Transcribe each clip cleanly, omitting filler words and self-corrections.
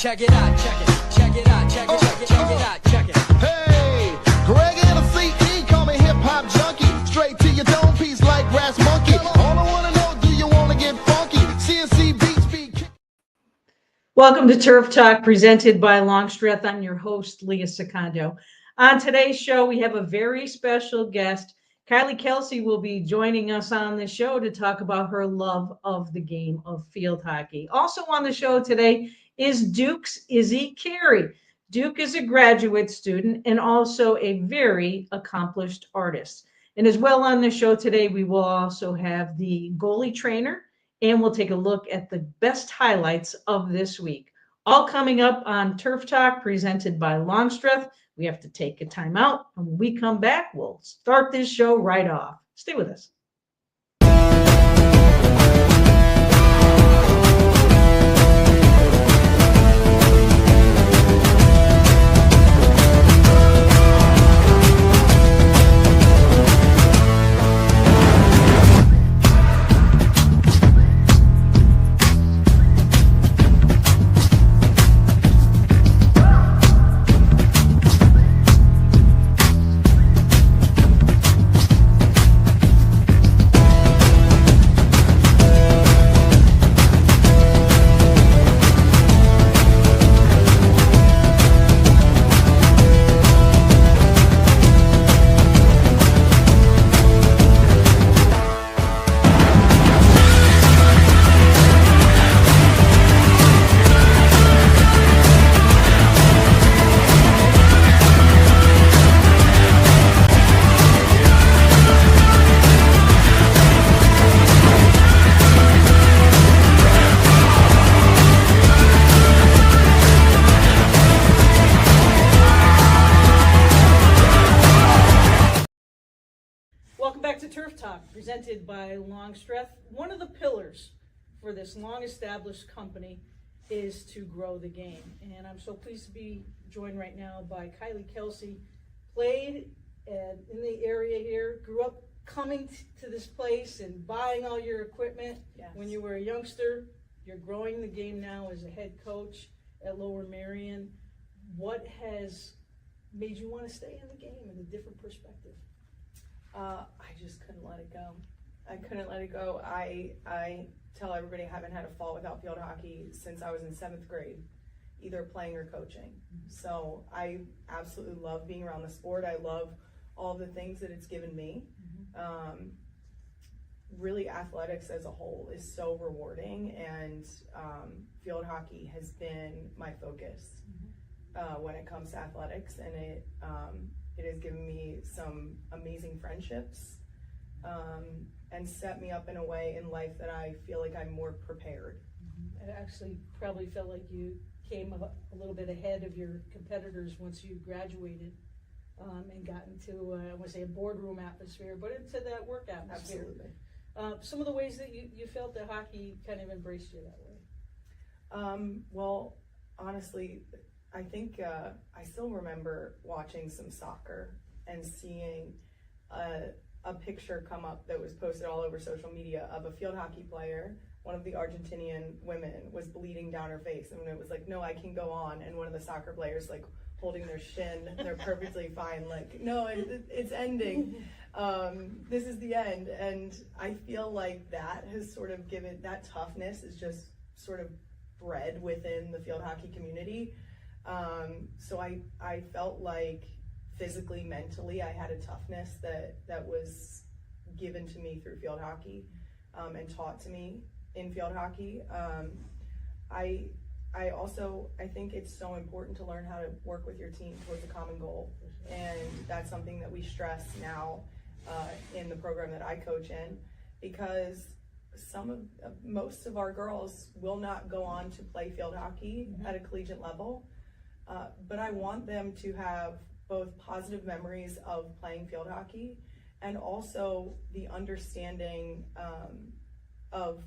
Check it out, check it, check it out, check it, check it, check it out, check it. Hey, Greg and the CE, call me hip hop junkie. Straight to your dome piece like Brass Monkey. All I wanna know, do you wanna get funky? CNC beats be. Welcome to Turf Talk, presented by Longstreth. I'm your host, Leah Secondo. On today's show, we have a very special guest. Kelce will be joining us on the show to talk about her love of the game of field hockey. Also on the show today is Duke's Issy Carey. Duke is a graduate student and also a very accomplished artist. And as well on the show today, we will also have the goalie trainer, and we'll take a look at the best highlights of this week. All coming up on Turf Talk, presented by Longstreth. We have to take a time out, and when we come back, we'll start this show right off. Stay with us. Welcome back to Turf Talk, presented by Longstreth. One of the pillars for this long-established company is to grow the game. And I'm so pleased to be joined right now by Kylie. Kelce played in the area here, grew up coming to this place and buying all your equipment when you were a youngster. You're growing the game now as a head coach at Lower Merion. What has made you want to stay in the game in a different perspective? I just couldn't let it go. I couldn't let it go. I tell everybody I haven't had a fall without field hockey since I was in 7th grade, either playing or coaching. So I absolutely love being around the sport. I love all the things that it's given me. Really, athletics as a whole is so rewarding, and field hockey has been my focus when it comes to athletics, and it has given me some amazing friendships and set me up in a way in life that I feel like I'm more prepared. I actually probably felt like you came a little bit ahead of your competitors once you graduated and got into, I want to say, a boardroom atmosphere, but into that work atmosphere. Absolutely. Some of the ways that you felt that hockey kind of embraced you that way? Well, honestly, I think I still remember watching some soccer and seeing a picture come up that was posted all over social media of a field hockey player. One of the Argentinian women was bleeding down her face, and it was like, no, I can go on. And one of the soccer players like holding their shin, they're perfectly fine. Like, no, it's ending. This is the end. And I feel like that has sort of given, that toughness is just sort of bred within the field hockey community. So I felt like physically, mentally, I had a toughness that was given to me through field hockey and taught to me in field hockey. I think it's so important to learn how to work with your team towards a common goal, and that's something that we stress now in the program that I coach in, because most of our girls will not go on to play field hockey at a collegiate level. But I want them to have both positive memories of playing field hockey and also the understanding of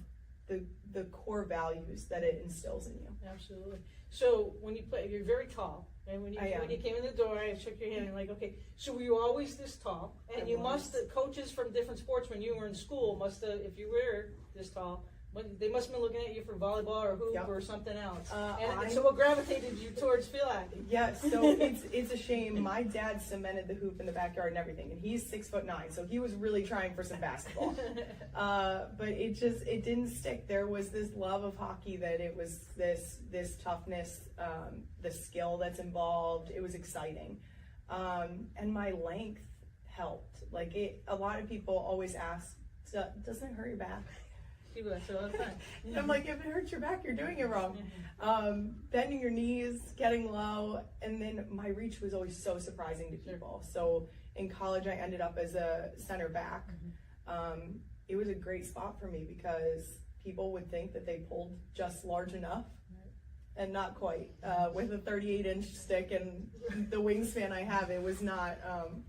the core values that it instills in you. Absolutely. So when you play, you're very tall, and when you came in the door, I shook your hand and like, okay, so were you always this tall? And you must, the coaches from different sports when you were in school must have, if you were this tall, They must have been looking at you for volleyball or hoop Yep. or something else. I- So what gravitated you towards field hockey? Yes, so it's a shame. My dad cemented the hoop in the backyard and everything, and he's 6'9", so he was really trying for some basketball. But it didn't stick. There was this love of hockey, that it was this toughness, the skill that's involved. It was exciting, and my length helped. Like a lot of people always ask, doesn't it hurt your back? People that say all the time. And I'm like, if it hurts your back, you're doing it wrong. Bending your knees, getting low, and then my reach was always so surprising to people. So in college, I ended up as a center back. It was a great spot for me because people would think that they pulled just large enough, and not quite. With a 38-inch stick and the wingspan I have, it was not.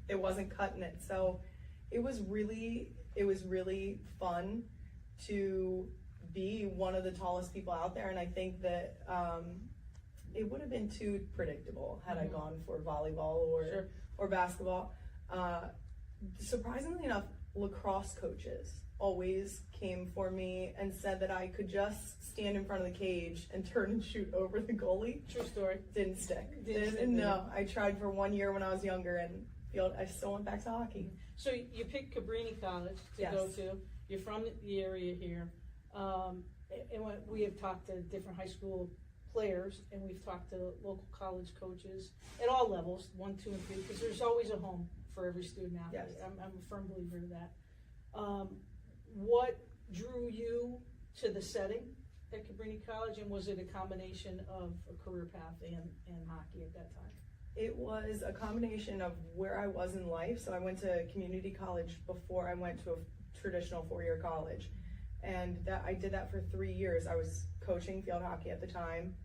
It wasn't cutting it. So it was really fun to be one of the tallest people out there, and I think that it would have been too predictable had I gone for volleyball or basketball. Surprisingly enough, lacrosse coaches always came for me and said that I could just stand in front of the cage and turn and shoot over the goalie. True story. Didn't stick. No, I tried for 1 year when I was younger, and I still went back to hockey. So you picked Cabrini College to Yes. go to. You're from the area here, and we have talked to different high school players, and we've talked to local college coaches at all levels, 1, 2, and 3, because there's always a home for every student out Yes. there. I'm a firm believer of that. What drew you to the setting at Cabrini College, and was it a combination of a career path and hockey at that time? It was a combination of where I was in life. So I went to community college before I went to a traditional 4-year college, and I did that for 3 years. I was coaching field hockey at the time,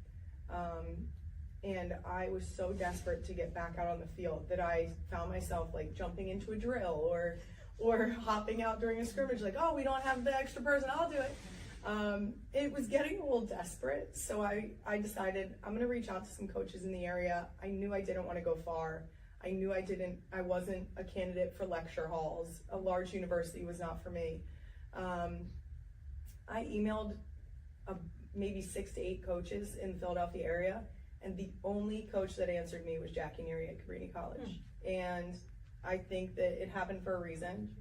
and I was so desperate to get back out on the field that I found myself like jumping into a drill or hopping out during a scrimmage, like, oh, we don't have the extra person, I'll do it. It was getting a little desperate, so I decided I'm gonna reach out to some coaches in the area. I knew I didn't want to go far. I knew I wasn't a candidate for lecture halls. A large university was not for me. I emailed maybe 6 to 8 coaches in the Philadelphia area, and the only coach that answered me was Jackie Neary at Cabrini College. And I think that it happened for a reason.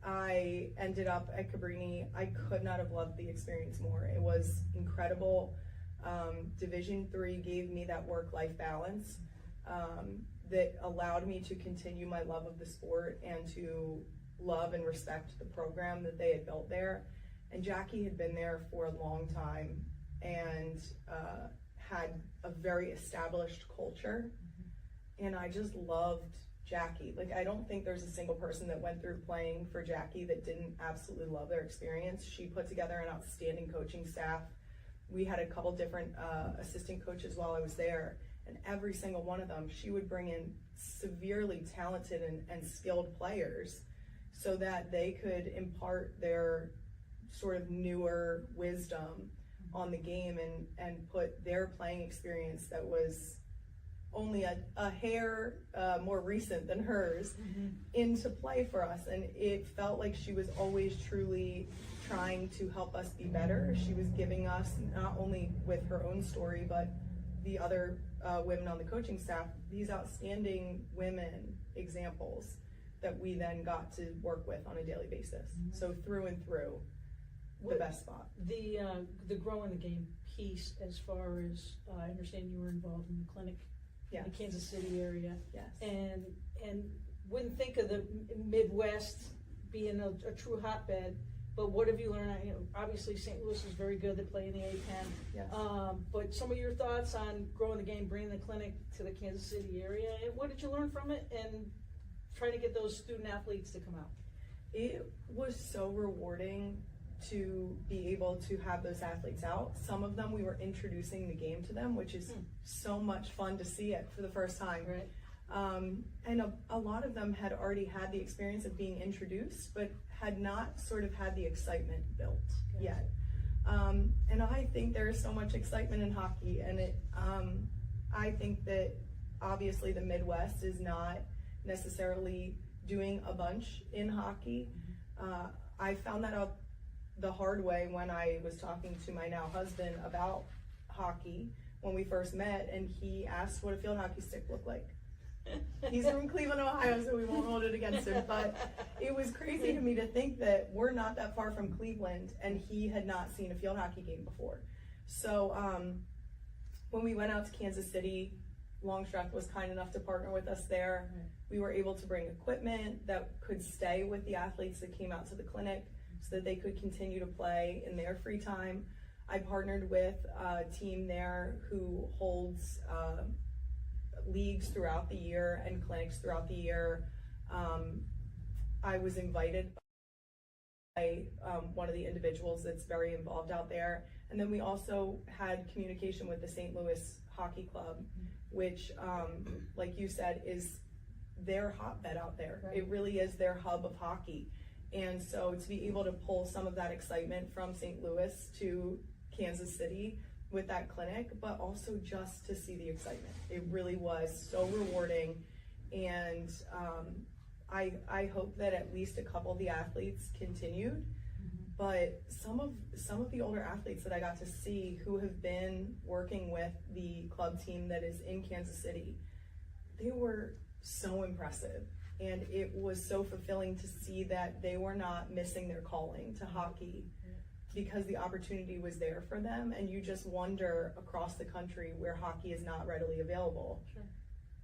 I ended up at Cabrini. I could not have loved the experience more. It was incredible. Division III gave me that work-life balance that allowed me to continue my love of the sport and to love and respect the program that they had built there. And Jackie had been there for a long time and had a very established culture. And I just loved Jackie. Like, I don't think there's a single person that went through playing for Jackie that didn't absolutely love their experience. She put together an outstanding coaching staff. We had a couple different assistant coaches while I was there, and every single one of them, she would bring in severely talented and skilled players so that they could impart their sort of newer wisdom on the game and put their playing experience that was only a hair more recent than hers into play for us. And it felt like she was always truly trying to help us be better. She was giving us, not only with her own story, but the other women on the coaching staff, these outstanding women examples that we then got to work with on a daily basis. So through and through, the best spot. The growing the game piece, as far as I understand, you were involved in the clinic Yes. in the Kansas City area. Yes. And wouldn't think of the Midwest being a true hotbed, but what have you learned? You know, obviously St. Louis is very good. They play in the A-10. Yes. But some of your thoughts on growing the game, bringing the clinic to the Kansas City area, and what did you learn from it, and trying to get those student athletes to come out? It was so rewarding to be able to have those athletes out. Some of them, we were introducing the game to them, which is so much fun to see it for the first time. Right. And a lot of them had already had the experience of being introduced, but had not sort of had the excitement built yet. And I think there is so much excitement in hockey, and I think that obviously the Midwest is not necessarily doing a bunch in hockey. I found that out the hard way when I was talking to my now husband about hockey when we first met, and he asked what a field hockey stick looked like. He's from Cleveland, Ohio, so we won't hold it against him, but it was crazy to me to think that we're not that far from Cleveland and he had not seen a field hockey game before. So when we went out to Kansas City, Longstreth was kind enough to partner with us there. We were able to bring equipment that could stay with the athletes that came out to the clinic so that they could continue to play in their free time. I partnered with a team there who holds leagues throughout the year and clinics throughout the year. I was invited by one of the individuals that's very involved out there. And then we also had communication with the St. Louis Hockey Club, which, like you said, is their hotbed out there. Right. It really is their hub of hockey. And so to be able to pull some of that excitement from St. Louis to Kansas City with that clinic, but also just to see the excitement. It really was so rewarding. And I hope that at least a couple of the athletes continued. But some of the older athletes that I got to see who have been working with the club team that is in Kansas City, they were so impressive. And it was so fulfilling to see that they were not missing their calling to hockey because the opportunity was there for them. And you just wonder across the country where hockey is not readily available. Sure.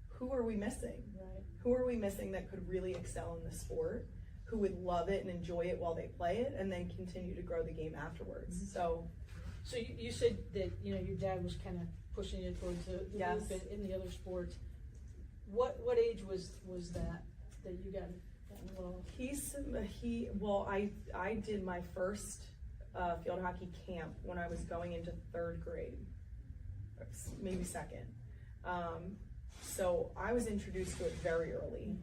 Who are we missing? Right. Who are we missing that could really excel in the sport? Who would love it and enjoy it while they play it, and then continue to grow the game afterwards. So you said that your dad was kind of pushing you towards the yes. loop in the other sports. What age was that you got involved? I did my first field hockey camp when I was going into third grade, maybe second. So I was introduced to it very early.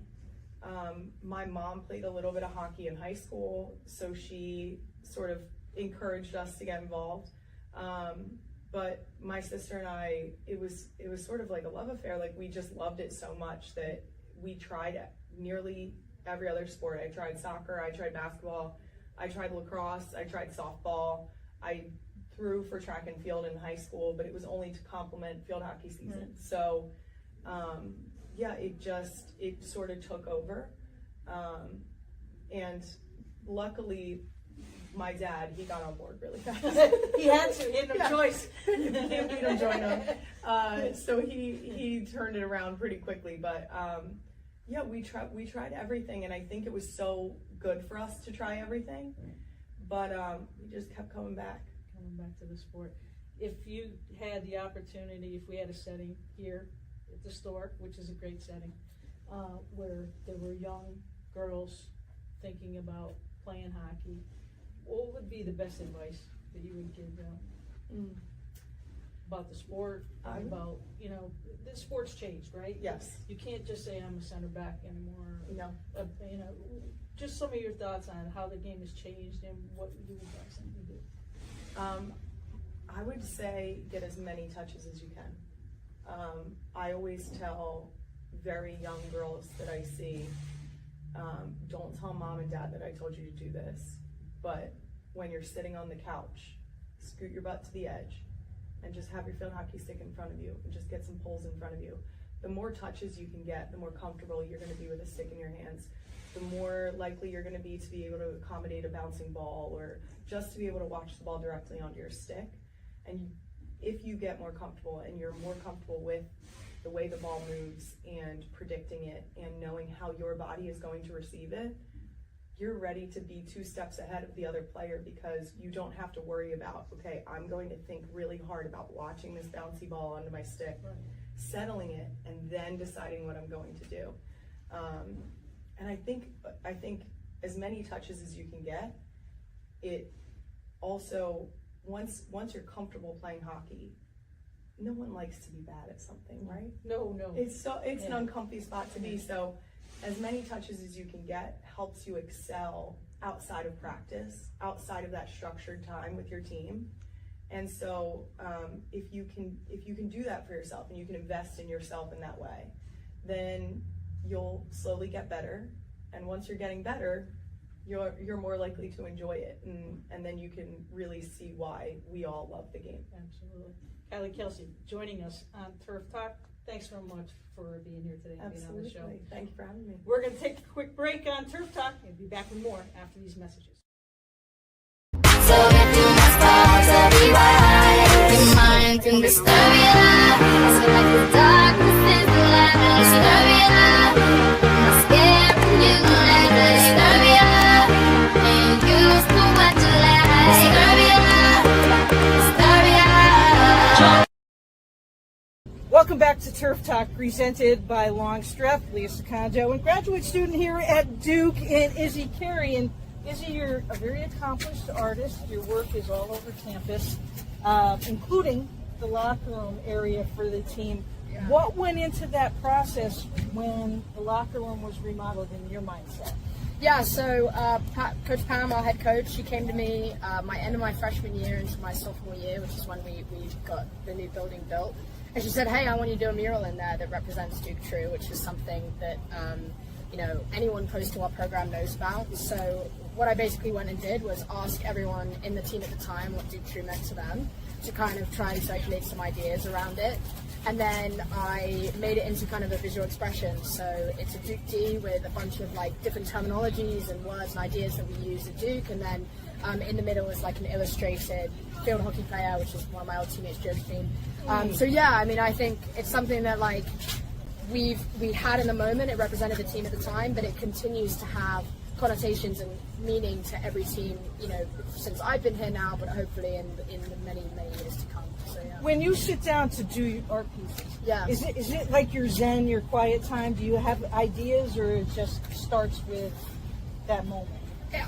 My mom played a little bit of hockey in high school, so she sort of encouraged us to get involved. But my sister and I, it was sort of like a love affair. Like, we just loved it so much that we tried nearly every other sport. I tried soccer, I tried basketball, I tried lacrosse, I tried softball. I threw for track and field in high school, but it was only to complement field hockey season. Mm-hmm. So, yeah, it sort of took over. And luckily, my dad, he got on board really fast. He had to, he had no choice. You can't beat him, join him. So he turned it around pretty quickly. But yeah, we tried everything, and I think it was so good for us to try everything. But we just kept coming back. Coming back to the sport. If you had the opportunity, if we had a setting here at the store, which is a great setting, where there were young girls thinking about playing hockey, what would be the best advice that you would give them about the sport, about, the sport's changed, right? Yes. You can't just say I'm a center back anymore. No. Just some of your thoughts on how the game has changed and what you would advise them to do. I would say get as many touches as you can. I always tell very young girls that I see, don't tell mom and dad that I told you to do this, but when you're sitting on the couch, scoot your butt to the edge and just have your field hockey stick in front of you and just get some pulls in front of you. The more touches you can get, the more comfortable you're going to be with a stick in your hands. The more likely you're going to be able to accommodate a bouncing ball, or just to be able to watch the ball directly onto your stick. And if you get more comfortable and you're more comfortable with the way the ball moves and predicting it and knowing how your body is going to receive it, you're ready to be 2 steps ahead of the other player, because you don't have to worry about, okay, I'm going to think really hard about watching this bouncy ball onto my stick, settling it, and then deciding what I'm going to do. And I think as many touches as you can get, it also, once you're comfortable playing hockey, no one likes to be bad at something, right? No. It's an uncomfy spot to be. So as many touches as you can get helps you excel outside of practice, outside of that structured time with your team. And so if you can do that for yourself and you can invest in yourself in that way, then you'll slowly get better. And once you're getting better, you're more likely to enjoy it, and then you can really see why we all love the game. Absolutely. Kylie, Kelce, joining us on Turf Talk. Thanks so much for being here today and being on the show. Thank you for having me. We're going to take a quick break on Turf Talk and be back with more after these messages. So if you must fall to be wide, your mind can disturb your life. So like the darkness is the light, disturb your life. I'm scared from you, like the disturb your life. And you must know what you like, disturb your life, disturb your life. Welcome back to Turf Talk, presented by Longstreth, Leah Secondo, and graduate student here at Duke, and Issy Carey. And Issy, you're a very accomplished artist. Your work is all over campus, including the locker room area for the team. Yeah. What went into that process when the locker room was remodeled in your mindset? Yeah, so Coach Pam, our head coach, she came to me my end of my freshman year into my sophomore year, which is when we got the new building built. And she said, hey, I want you to do a mural in there that represents Duke True, which is something that anyone close to our program knows about. So what I basically went and did was ask everyone in the team at the time what Duke True meant to them, to kind of try and circulate some ideas around it. And then I made it into kind of a visual expression. So it's a Duke D with a bunch of like different terminologies and words and ideas that we use at Duke. And then in the middle is like an illustrated field hockey player, which is one of my old teammates, Josephine. So yeah, I mean, I think it's something that like we had in the moment. It represented the team at the time, but it continues to have connotations and meaning to every team, since I've been here now, but hopefully in the many, many years to come. So yeah. When you sit down to do your art pieces, yeah, is it like your zen, your quiet time? Do you have ideas, or it just starts with that moment?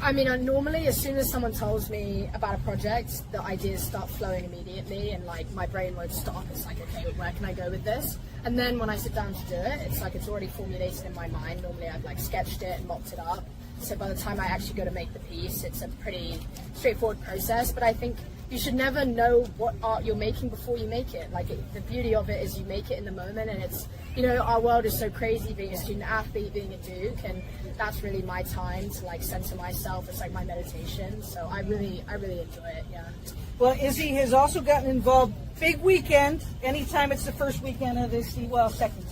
I mean, normally as soon as someone tells me about a project, the ideas start flowing immediately, and like my brain won't stop. It's like, okay, where can I go with this? And then when I sit down to do it, it's like it's already formulated in my mind. Normally I've like sketched it and mocked it up. So by the time I actually go to make the piece, it's a pretty straightforward process. But I think you should never know what art you're making before you make it. Like the beauty of it is you make it in the moment, and it's, our world is so crazy being a student athlete, being a Duke, and that's really my time to like center myself. It's like my meditation. So I really enjoy it. Yeah. Well, Issy has also gotten involved. Big weekend. Anytime it's the first weekend of the season. Well, second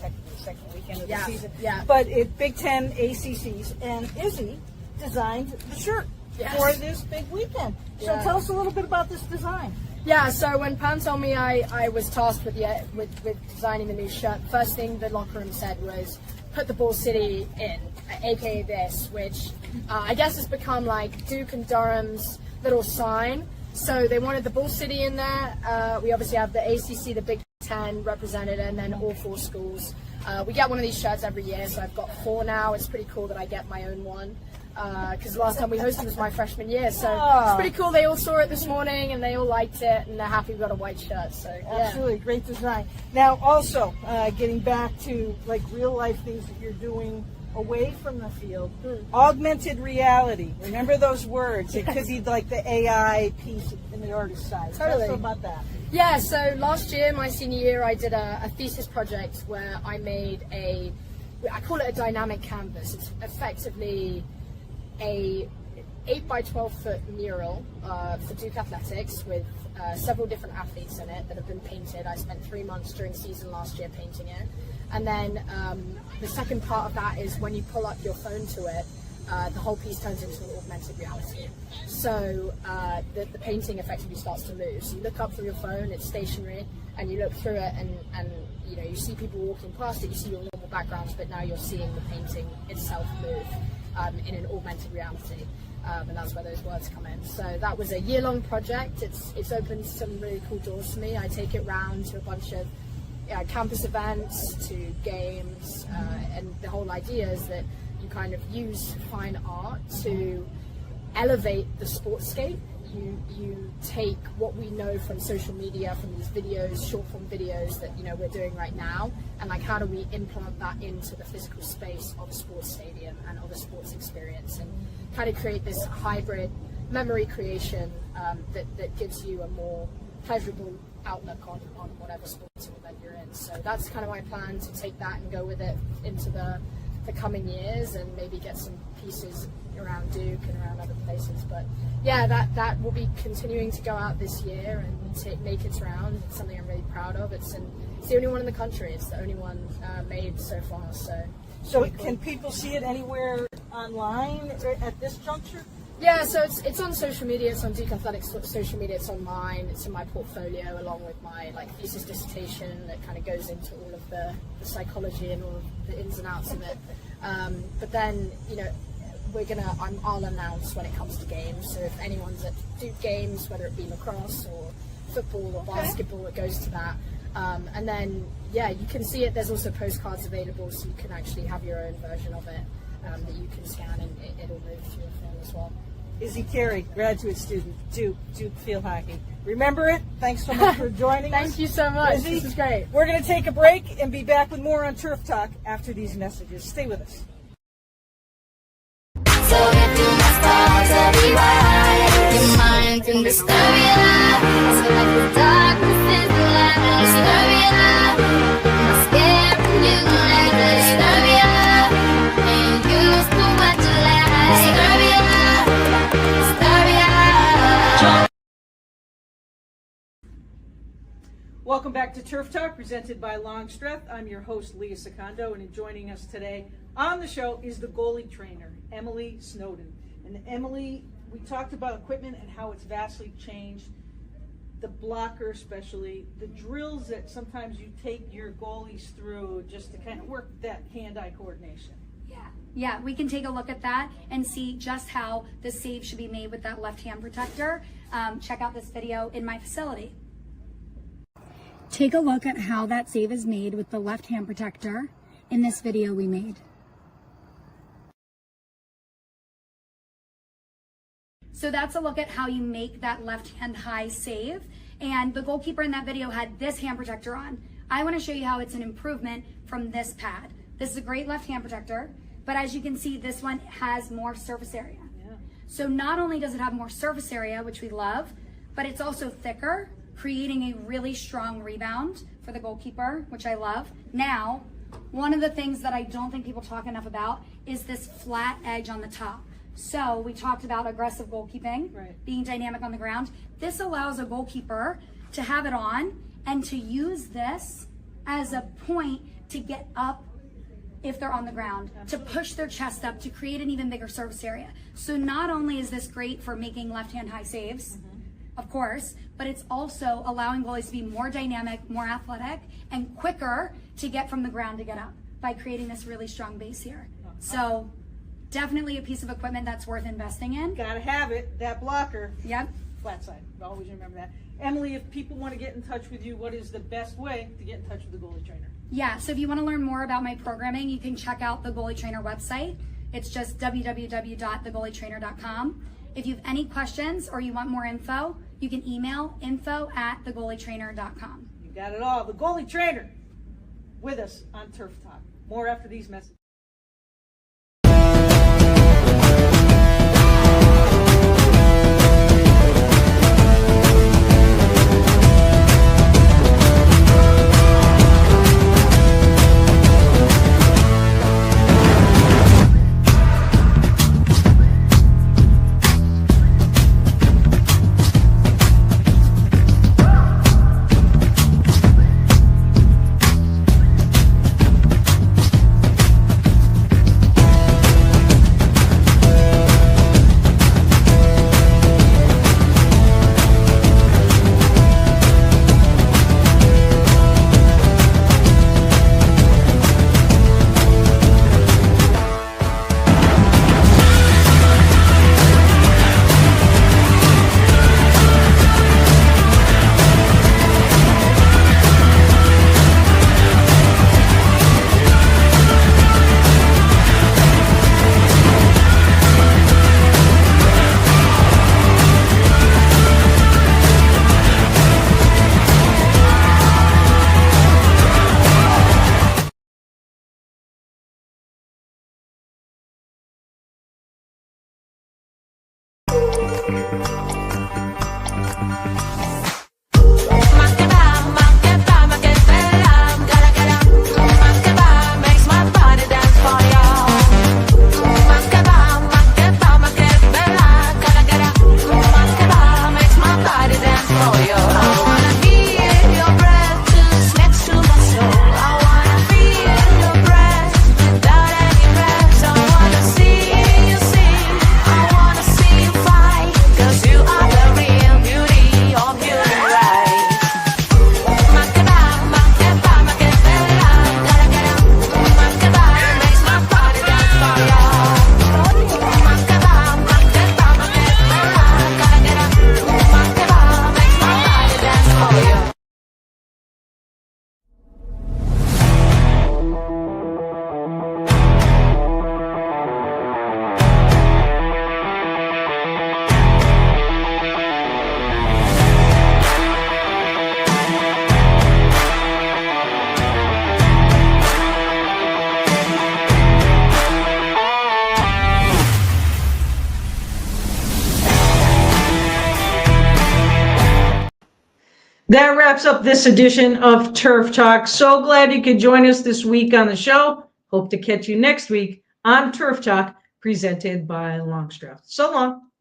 weekend of the season. Yeah. But it's Big Ten ACCs, and Issy designed the shirt for this big weekend. So tell us a little bit about this design. Yeah, so when Pam told me I was tasked with designing the new shirt, first thing the locker room said was put the Ball City in, aka this, which I guess has become like Duke and Durham's little sign. So they wanted the Ball City in there. We obviously have the ACC, the Big Ten represented, and then all 4 schools. We get one of these shirts every year, so I've got 4 now. It's pretty cool that I get my own one, because the last time we hosted was my freshman year. So it's pretty cool. They all saw it this morning, and they all liked it, and they're happy we got a white shirt. So yeah. Absolutely, great design. Now, also getting back to like real life things that you're doing away from the field, augmented reality. Remember those words? It could be like the AI piece in the artist side. Totally. Tell us about that. Yeah, so last year, my senior year, I did a thesis project where I made I call it a dynamic canvas. It's effectively a 8 by 12 foot mural for Duke Athletics with several different athletes in it that have been painted. I spent 3 months during season last year painting it. And then the second part of that is when you pull up your phone to it, the whole piece turns into an augmented reality. So the painting effectively starts to move. So you look up through your phone, it's stationary, and you look through it, and you see people walking past it, you see your normal backgrounds, but now you're seeing the painting itself move in an augmented reality. And that's where those words come in. So that was a year-long project. It's opened some really cool doors for me. I take it round to a bunch of campus events, to games, and the whole idea is that you kind of use fine art to elevate the sportscape. You take what we know from social media, from these videos, short form videos that we're doing right now, and like how do we implement that into the physical space of a sports stadium and of a sports experience, and kind of create this hybrid memory creation that gives you a more pleasurable outlook on whatever sports event you're in. So that's kind of my plan, to take that and go with it into the the coming years, and maybe get some pieces around Duke and around other places. But yeah, that will be continuing to go out this year and make its round. It's something I'm really proud of. It's the only one in the country. It's the only one made so far. So can people see it anywhere online at this juncture? Yeah, so it's on social media. It's on Duke Athletics social media. It's on mine. It's in my portfolio along with my thesis dissertation that kind of goes into all of the psychology and all of the ins and outs of it. But then, you know, I'll announce when it comes to games. So if anyone's at Duke games, whether it be lacrosse or football or basketball, it goes to that. And then, yeah, you can see it. There's also postcards available, so you can actually have your own version of it that you can scan, and it'll move through your phone as well. Issy Carey, graduate student, Duke Field Hockey. Remember it. Thanks so much for joining us. Thank you so much. Issy, this is great. We're going to take a break and be back with more on Turf Talk after these messages. Stay with us. So if you must fall to be wise, your mind can disturb your life. So like the darkness is the light and disturb your life. I'm scared from you like the disturb your life. And you must know what you like. Disturb your life. Disturb your life. Welcome back to Turf Talk, presented by Longstreth. I'm your host, Leah Secondo, and joining us today on the show is the goalie trainer, Emily Snowden. And Emily, we talked about equipment and how it's vastly changed, the blocker especially, the drills that sometimes you take your goalies through just to kind of work that hand-eye coordination. Yeah, we can take a look at that and see just how the save should be made with that left hand protector. Check out this video in my facility. Take a look at how that save is made with the left hand protector in this video we made. So that's a look at how you make that left hand high save. And the goalkeeper in that video had this hand protector on. I want to show you how it's an improvement from this pad. This is a great left hand protector, but as you can see, this one has more surface area. Yeah. So not only does it have more surface area, which we love, but it's also thicker, creating a really strong rebound for the goalkeeper, which I love. Now, one of the things that I don't think people talk enough about is this flat edge on the top. So we talked about aggressive goalkeeping, Right. being dynamic on the ground. This allows a goalkeeper to have it on and to use this as a point to get up if they're on the ground, to push their chest up, to create an even bigger surface area. So not only is this great for making left-hand high saves, of course, but it's also allowing goalies to be more dynamic, more athletic, and quicker to get from the ground to get up by creating this really strong base here. So definitely a piece of equipment that's worth investing in. Gotta have it, that blocker, Yep. flat side. Always remember that. Emily, if people want to get in touch with you, what is the best way to get in touch with the goalie trainer? Yeah, so if you want to learn more about my programming, you can check out the Goalie Trainer website. It's just www.thegoalietrainer.com. If you have any questions or you want more info, you can email info@thegoalietrainer.com. You got it all. The goalie trainer with us on Turf Talk. More after these messages. That wraps up this edition of Turf Talk. So glad you could join us this week on the show. Hope to catch you next week on Turf Talk, presented by Longstreth. So long.